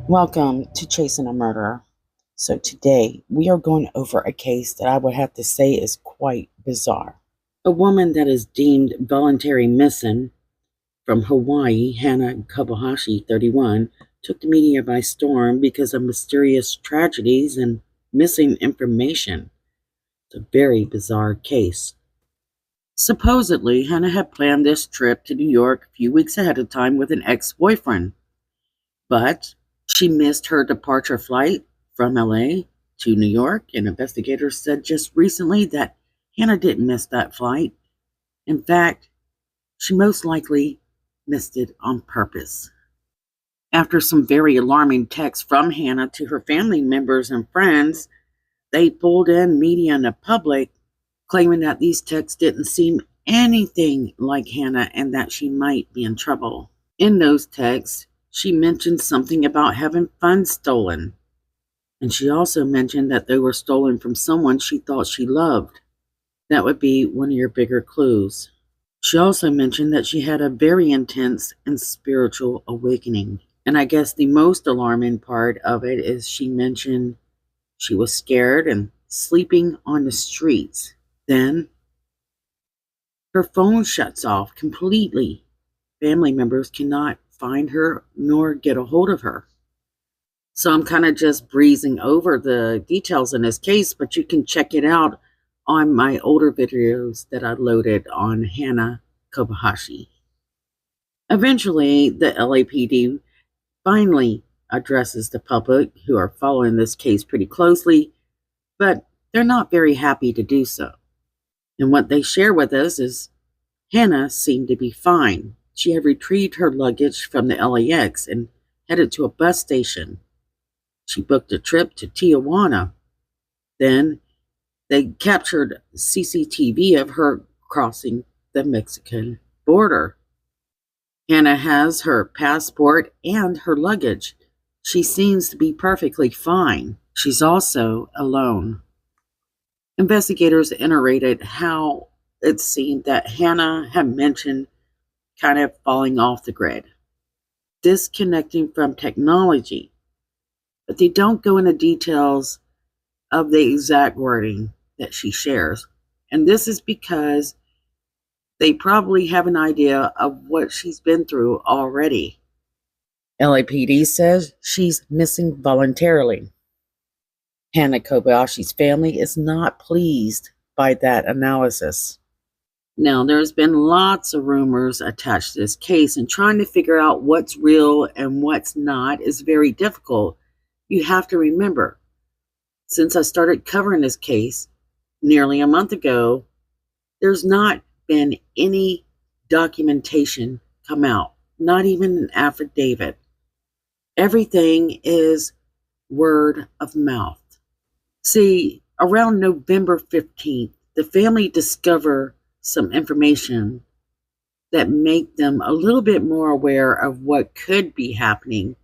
Welcome to Chasing a Murderer. So today we are going over a case that I would have to say is quite bizarre. A woman that is deemed voluntary missing from Hawaii, Hannah Kobayashi, 31, took the media by storm because of mysterious tragedies and missing information. It's a very bizarre case. Supposedly, Hannah had planned this trip to New York a few weeks ahead of time with an ex-boyfriend. But she missed her departure flight from LA to New York, and investigators said just recently that Hannah didn't miss that flight. In fact, she most likely missed it on purpose. After some very alarming texts from Hannah to her family members and friends, they pulled in media and the public, claiming that these texts didn't seem anything like Hannah and that she might be in trouble. In those texts, she mentioned something about having funds stolen. And she also mentioned that they were stolen from someone she thought she loved. That would be one of your bigger clues. She also mentioned that she had a very intense and spiritual awakening. And I guess the most alarming part of it is she mentioned she was scared and sleeping on the streets. Then her phone shuts off completely. Family members cannot find her nor get a hold of her. So I'm kind of just breezing over the details in this case, but you can check it out on my older videos that I loaded on Hannah Kobayashi. Eventually, the LAPD finally addresses the public who are following this case pretty closely, but they're not very happy to do so. And what they share with us is Hannah seemed to be fine. She had retrieved her luggage from the LAX and headed to a bus station. She booked a trip to Tijuana. Then they captured CCTV of her crossing the Mexican border. Hannah has her passport and her luggage. She seems to be perfectly fine. She's also alone. Investigators iterated how it seemed that Hannah had mentioned kind of falling off the grid, disconnecting from technology, but they don't go into details of the exact wording that she shares. And this is because they probably have an idea of what she's been through already. LAPD says she's missing voluntarily. Hannah Kobayashi's family is not pleased by that analysis. Now, there's been lots of rumors attached to this case, and trying to figure out what's real and what's not is very difficult. You have to remember, since I started covering this case nearly a month ago, there's not been any documentation come out, not even an affidavit. Everything is word of mouth. See, around November 15th, the family discovered some information that make them a little bit more aware of what could be happening,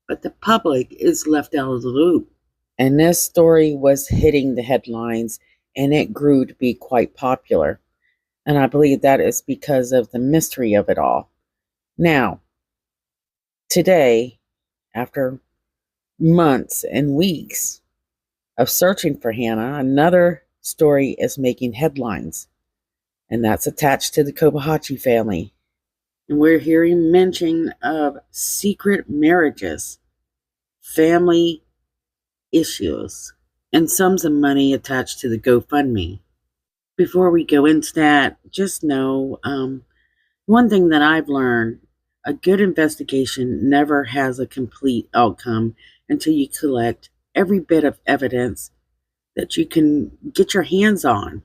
but the public is left out of the loop. And this story was hitting the headlines, and it grew to be quite popular. And I believe that is because of the mystery of it all. Now, today, after months and weeks of searching for Hannah, another story is making headlines, and that's attached to the Kobayashi family. And we're hearing mention of secret marriages, family issues, and sums of money attached to the GoFundMe. Before we go into that, just know one thing that I've learned: a good investigation never has a complete outcome until you collect every bit of evidence that you can get your hands on.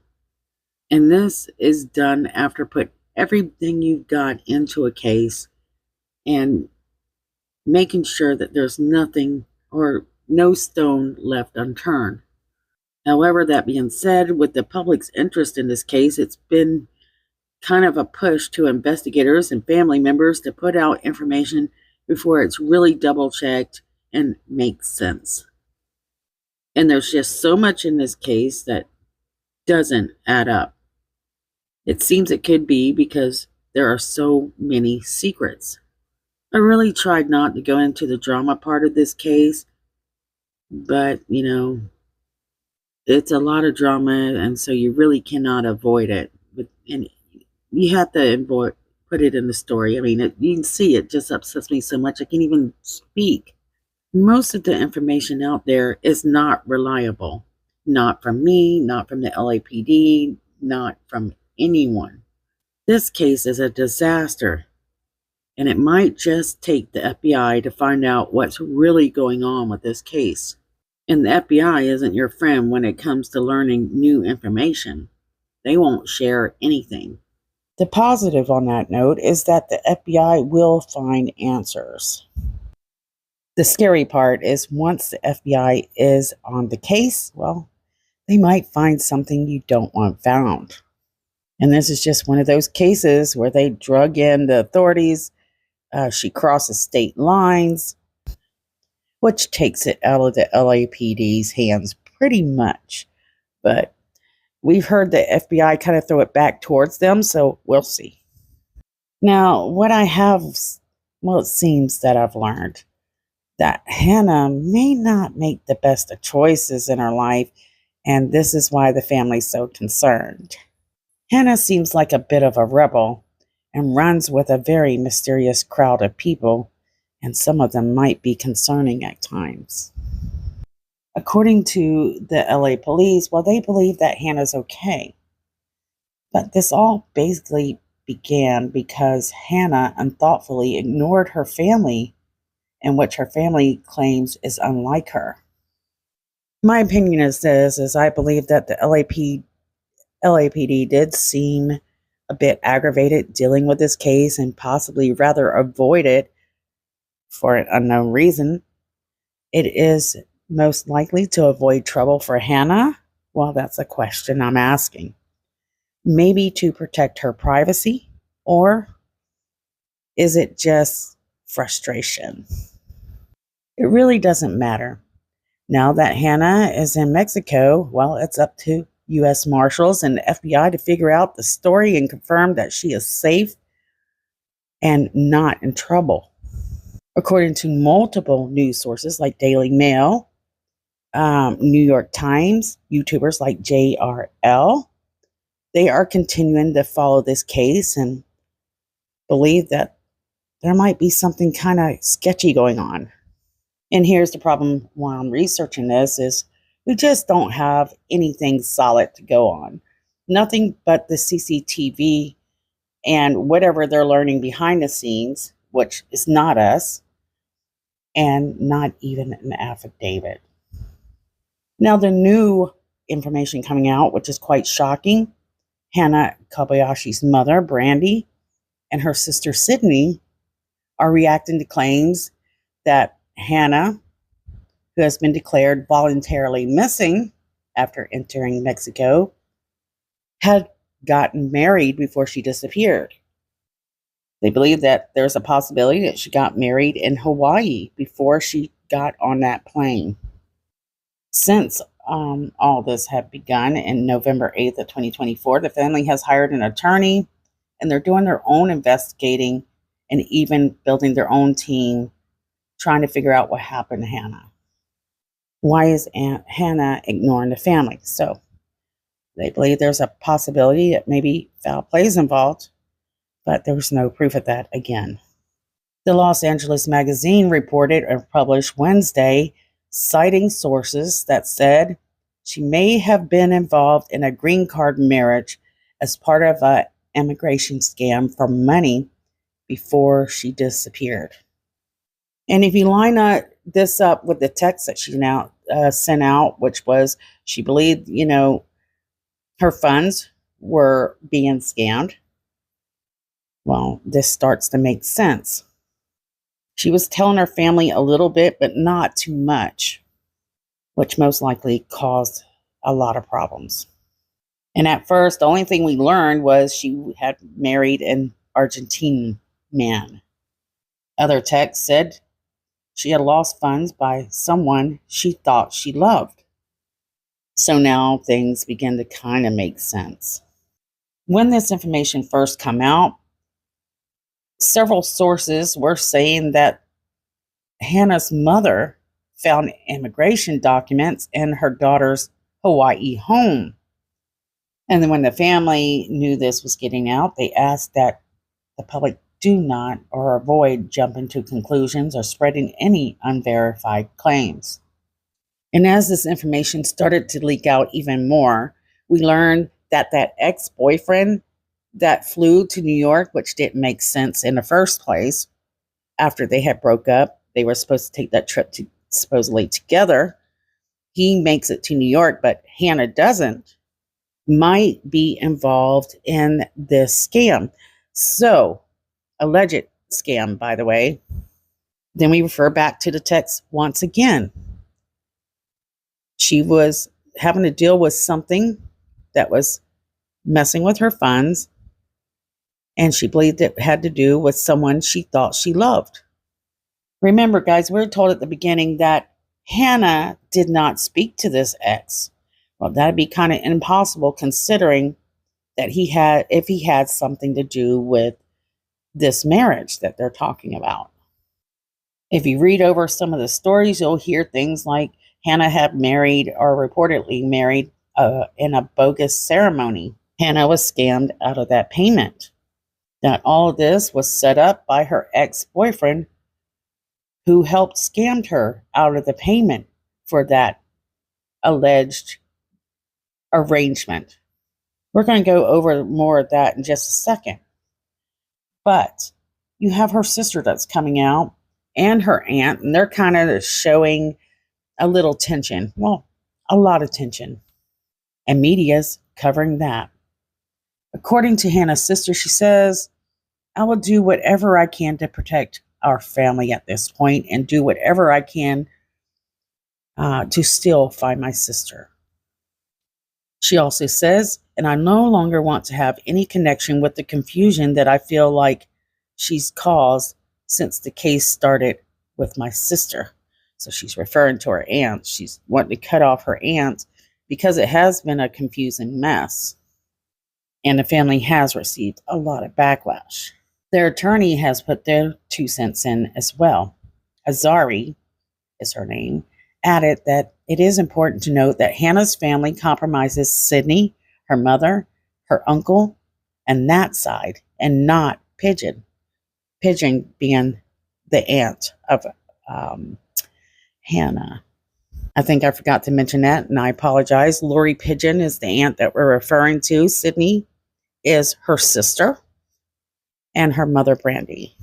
And this is done after put everything you've got into a case and making sure that there's nothing or no stone left unturned. However, that being said, with the public's interest in this case, it's been kind of a push to investigators and family members to put out information before it's really double checked and makes sense. And there's just so much in this case that doesn't add up. It seems it could be because there are so many secrets. I really tried not to go into the drama part of this case, but it's a lot of drama, and so you really cannot avoid it. And you have to put it in the story. I mean, you can see it just upsets me so much I can't even speak. Most of the information out there is not reliable. Not from me, not from the LAPD, not from anyone. This case is a disaster, and it might just take the FBI to find out what's really going on with this case. And the FBI isn't your friend when it comes to learning new information. They won't share anything. The positive on that note is that the FBI will find answers. The scary part is once the FBI is on the case, well, they might find something you don't want found. And this is just one of those cases where they drug in the authorities. She crosses state lines, which takes it out of the LAPD's hands pretty much. But we've heard the FBI kind of throw it back towards them, so we'll see. Now, it seems that I've learned that Hannah may not make the best of choices in her life, and this is why the family's so concerned. Hannah seems like a bit of a rebel and runs with a very mysterious crowd of people, and some of them might be concerning at times. According to the LA police, well, they believe that Hannah's okay. But this all basically began because Hannah unthoughtfully ignored her family, and which her family claims is unlike her. My opinion is this, is I believe that the LAPD did seem a bit aggravated dealing with this case and possibly rather avoid it for an unknown reason. It is most likely to avoid trouble for Hannah. Well, that's a question I'm asking. Maybe to protect her privacy, or is it just frustration? It really doesn't matter. Now that Hannah is in Mexico, well, it's up to U.S. Marshals and the FBI to figure out the story and confirm that she is safe and not in trouble. According to multiple news sources like Daily Mail, New York Times, YouTubers like JRL, they are continuing to follow this case and believe that there might be something kind of sketchy going on. And here's the problem while I'm researching this is we just don't have anything solid to go on. Nothing but the CCTV and whatever they're learning behind the scenes, which is not us, and not even an affidavit. Now, the new information coming out, which is quite shocking, Hannah Kobayashi's mother, Brandy, and her sister, Sydney, are reacting to claims that Hannah, who has been declared voluntarily missing after entering Mexico, had gotten married before she disappeared. They believe that there's a possibility that she got married in Hawaii before she got on that plane. Since all this had begun in November 8th of 2024, the family has hired an attorney, and they're doing their own investigating and even building their own team trying to figure out what happened to Hannah. Why is Aunt Hannah ignoring the family? So they believe there's a possibility that maybe foul play is involved, but there was no proof of that again. The Los Angeles Magazine reported or published Wednesday, citing sources that said she may have been involved in a green card marriage as part of an immigration scam for money before she disappeared. And if you line this up with the text that she now sent out, which was she believed, her funds were being scammed, well, this starts to make sense. She was telling her family a little bit, but not too much, which most likely caused a lot of problems. And at first, the only thing we learned was she had married an Argentine man. Other texts said she had lost funds by someone she thought she loved. So now things begin to kind of make sense. When this information first came out, Several sources were saying that Hannah's mother found immigration documents in her daughter's Hawaii home. And then when the family knew this was getting out, they asked that the public do not or avoid jumping to conclusions or spreading any unverified claims. And as this information started to leak out even more, we learned that that ex-boyfriend that flew to New York, which didn't make sense in the first place, after they had broke up, they were supposed to take that trip to supposedly together. He makes it to New York, but Hannah doesn't, might be involved in this scam. So, alleged scam, by the way. Then we refer back to the text once again. She was having to deal with something that was messing with her funds, and she believed it had to do with someone she thought she loved. Remember, guys, we were told at the beginning that Hannah did not speak to this ex. Well, that'd be kind of impossible considering that if he had something to do with this marriage that they're talking about. If you read over some of the stories, you'll hear things like Hannah had married or reportedly married in a bogus ceremony. Hannah was scammed out of that payment. That all of this was set up by her ex-boyfriend who helped scam her out of the payment for that alleged arrangement. We're going to go over more of that in just a second. But you have her sister that's coming out and her aunt, and they're kind of showing a little tension. Well, a lot of tension. And media's covering that. According to Hannah's sister, she says, I will do whatever I can to protect our family at this point and do whatever I can to still find my sister. She also says, and I no longer want to have any connection with the confusion that I feel like she's caused since the case started with my sister. So she's referring to her aunt. She's wanting to cut off her aunt because it has been a confusing mess. And the family has received a lot of backlash. Their attorney has put their 2 cents in as well. Azari is her name, added that it is important to note that Hannah's family compromises Sydney, her mother, her uncle, and that side, and not Pigeon. Pigeon being the aunt of Hannah. I think I forgot to mention that, and I apologize. Lori Pigeon is the aunt that we're referring to. Sydney is her sister, and her mother, Brandy.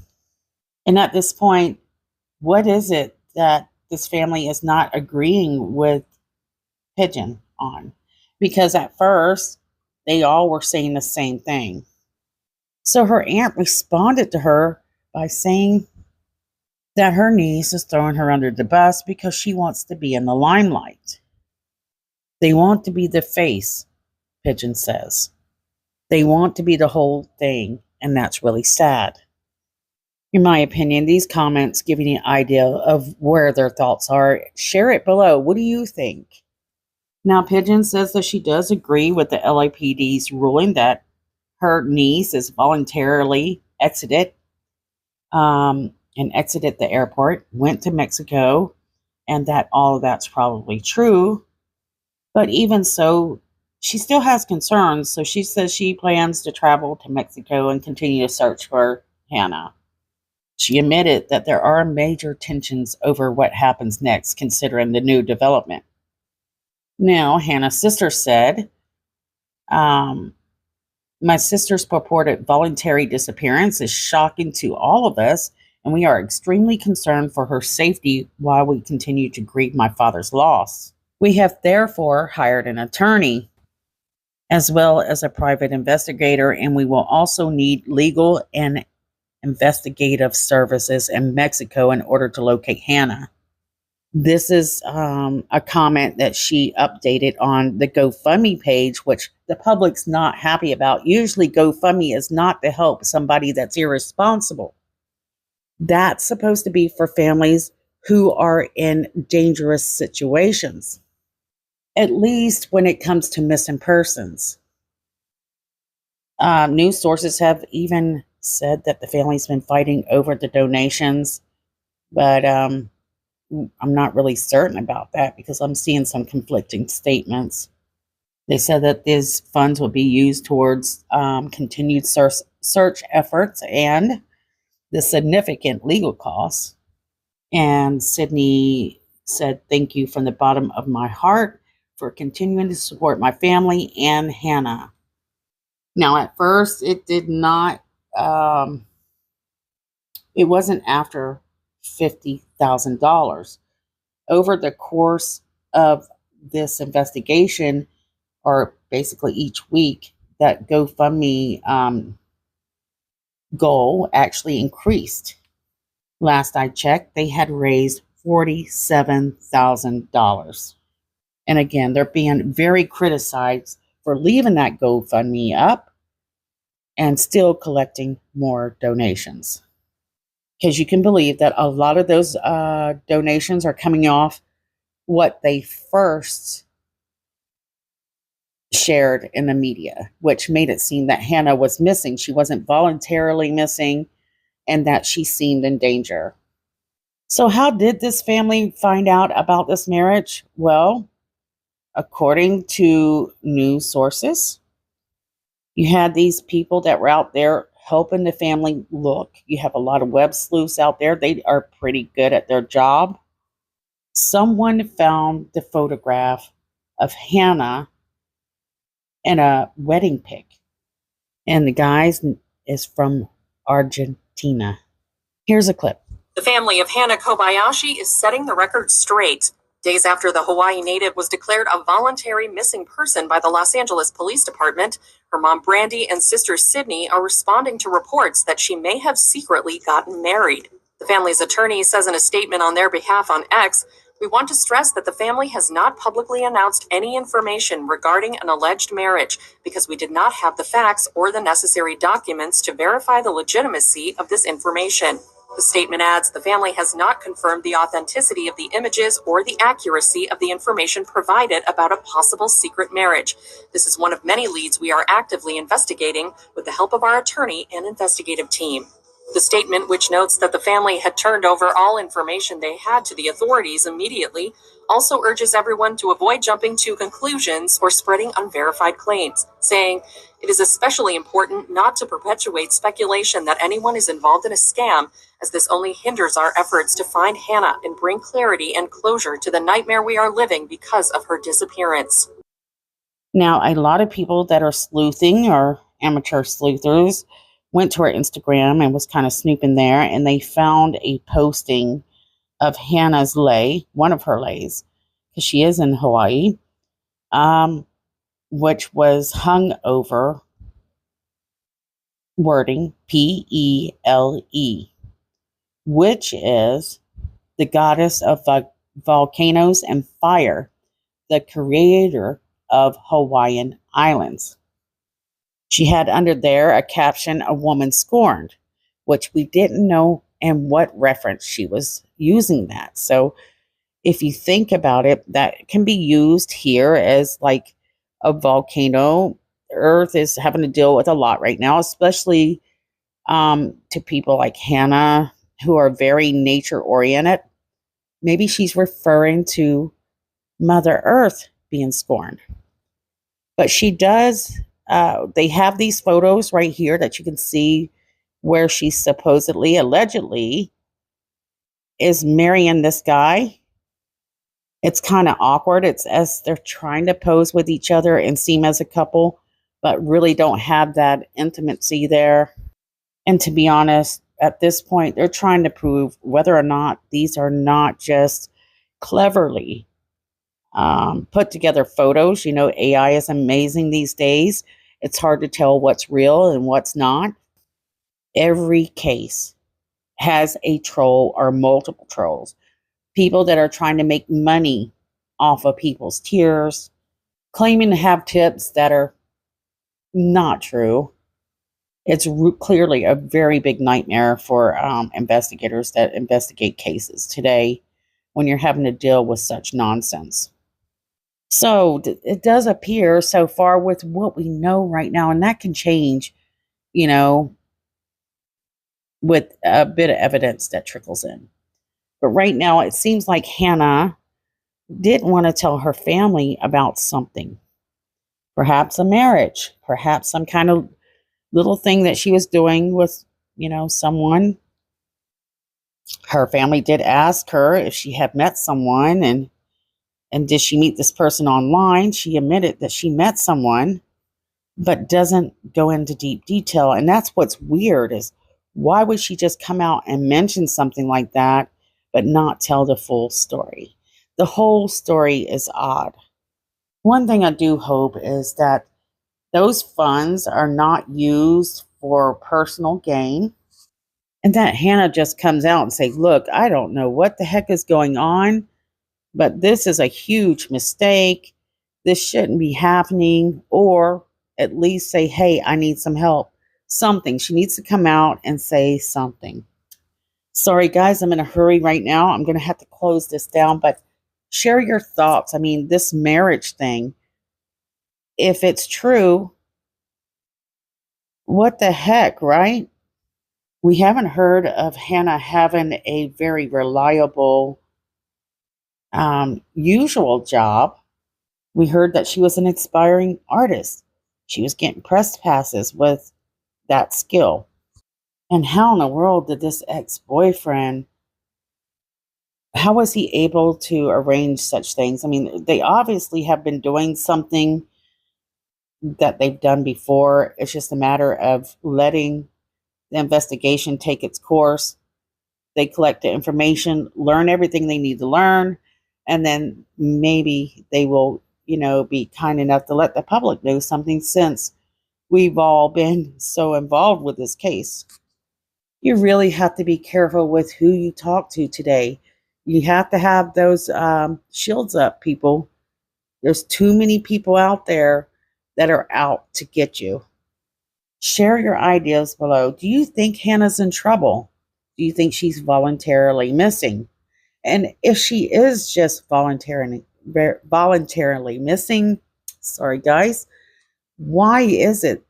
And at this point, what is it that this family is not agreeing with Pigeon on? Because at first, they all were saying the same thing. So her aunt responded to her by saying that her niece is throwing her under the bus because she wants to be in the limelight. They want to be the face, Pigeon says. They want to be the whole thing, and that's really sad. In my opinion, these comments give you an idea of where their thoughts are. Share it below. What do you think? Now, Pigeon says that she does agree with the LAPD's ruling that her niece is voluntarily exited the airport, went to Mexico, and that all of that's probably true. But even so, she still has concerns, so she says she plans to travel to Mexico and continue to search for Hannah. She admitted that there are major tensions over what happens next, considering the new development. Now, Hannah's sister said, my sister's purported voluntary disappearance is shocking to all of us, and we are extremely concerned for her safety while we continue to grieve my father's loss. We have therefore hired an attorney as well as a private investigator, and we will also need legal and investigative services in Mexico in order to locate Hannah. This is a comment that she updated on the GoFundMe page, which the public's not happy about. Usually GoFundMe is not to help somebody that's irresponsible. That's supposed to be for families who are in dangerous situations, at least when it comes to missing persons. News sources have even said that the family's been fighting over the donations, but I'm not really certain about that because I'm seeing some conflicting statements. They said that these funds will be used towards continued search efforts and the significant legal costs. And Sydney said, "Thank you from the bottom of my heart for continuing to support my family and Hannah." Now, at first, it did not, it wasn't after $50,000. Over the course of this investigation, or basically each week, that GoFundMe goal actually increased. Last I checked, they had raised $47,000. And again, they're being very criticized for leaving that GoFundMe up and still collecting more donations. Because you can believe that a lot of those donations are coming off what they first shared in the media, which made it seem that Hannah was missing. She wasn't voluntarily missing and that she seemed in danger. So, how did this family find out about this marriage? Well, according to news sources, you had these people that were out there helping the family look. You have a lot of web sleuths out there. They are pretty good at their job. Someone found the photograph of Hannah in a wedding pic, and the guy is from Argentina. Here's a clip. The family of Hannah Kobayashi is setting the record straight. Days after the Hawaii native was declared a voluntary missing person by the Los Angeles Police Department, her mom Brandy and sister Sydney are responding to reports that she may have secretly gotten married. The family's attorney says in a statement on their behalf on X, "We want to stress that the family has not publicly announced any information regarding an alleged marriage because we did not have the facts or the necessary documents to verify the legitimacy of this information." The statement adds, "The family has not confirmed the authenticity of the images or the accuracy of the information provided about a possible secret marriage. This is one of many leads we are actively investigating with the help of our attorney and investigative team." The statement, which notes that the family had turned over all information they had to the authorities immediately, also urges everyone to avoid jumping to conclusions or spreading unverified claims, saying, "It is especially important not to perpetuate speculation that anyone is involved in a scam, as this only hinders our efforts to find Hannah and bring clarity and closure to the nightmare we are living because of her disappearance." Now, a lot of people that are sleuthing or amateur sleuthers went to her Instagram and was kind of snooping there, and they found a posting of Hannah's lei, one of her leis, because she is in Hawaii, which was hung over wording P-E-L-E, which is the goddess of volcanoes and fire, the creator of Hawaiian Islands. She had under there a caption, "A woman scorned," which we didn't know and what reference she was using that. So if you think about it, that can be used here as like a volcano. Earth is having to deal with a lot right now, especially to people like Hannah who are very nature oriented. Maybe she's referring to Mother Earth being scorned. But she does, they have these photos right here that you can see where she supposedly, allegedly, is marrying this guy. It's kind of awkward. It's as they're trying to pose with each other and seem as a couple, but really don't have that intimacy there. And to be honest, at this point, they're trying to prove whether or not these are not just cleverly put together photos. You know, AI is amazing these days. It's hard to tell what's real and what's not. Every case has a troll or multiple trolls. People that are trying to make money off of people's tears, claiming to have tips that are not true. It's clearly a very big nightmare for investigators that investigate cases today when you're having to deal with such nonsense. So it does appear so far with what we know right now, and that can change, you know, with a bit of evidence that trickles in. But right now, it seems like Hannah didn't want to tell her family about something. Perhaps a marriage, perhaps some kind of little thing that she was doing with, someone. Her family did ask her if she had met someone and did she meet this person online. She admitted that she met someone, but doesn't go into deep detail. And that's what's weird is why would she just come out and mention something like that, but not tell the full story? The whole story is odd. One thing I do hope is that those funds are not used for personal gain and that Hannah just comes out and say, look, I don't know what the heck is going on, but this is a huge mistake. This shouldn't be happening. Or at least say, hey, I need some help. Something. She needs to come out and say something. Sorry, guys, I'm in a hurry right now. I'm going to have to close this down, but share your thoughts. I mean, this marriage thing, if it's true, what the heck, right? We haven't heard of Hannah having a very reliable, usual job. We heard that she was an aspiring artist. She was getting press passes with that skill. And how in the world did this ex-boyfriend, how was he able to arrange such things? I mean, they obviously have been doing something that they've done before. It's just a matter of letting the investigation take its course. They collect the information, learn everything they need to learn, and then maybe they will, be kind enough to let the public know something since we've all been so involved with this case. You really have to be careful with who you talk to today. You have to have those shields up, people. There's too many people out there that are out to get you. Share your ideas below. Do you think Hannah's in trouble? Do you think she's voluntarily missing? And if she is just voluntarily missing, sorry guys, why is it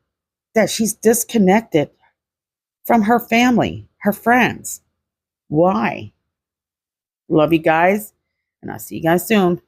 that she's disconnected from her family, her friends? Why? Love you guys, and I'll see you guys soon.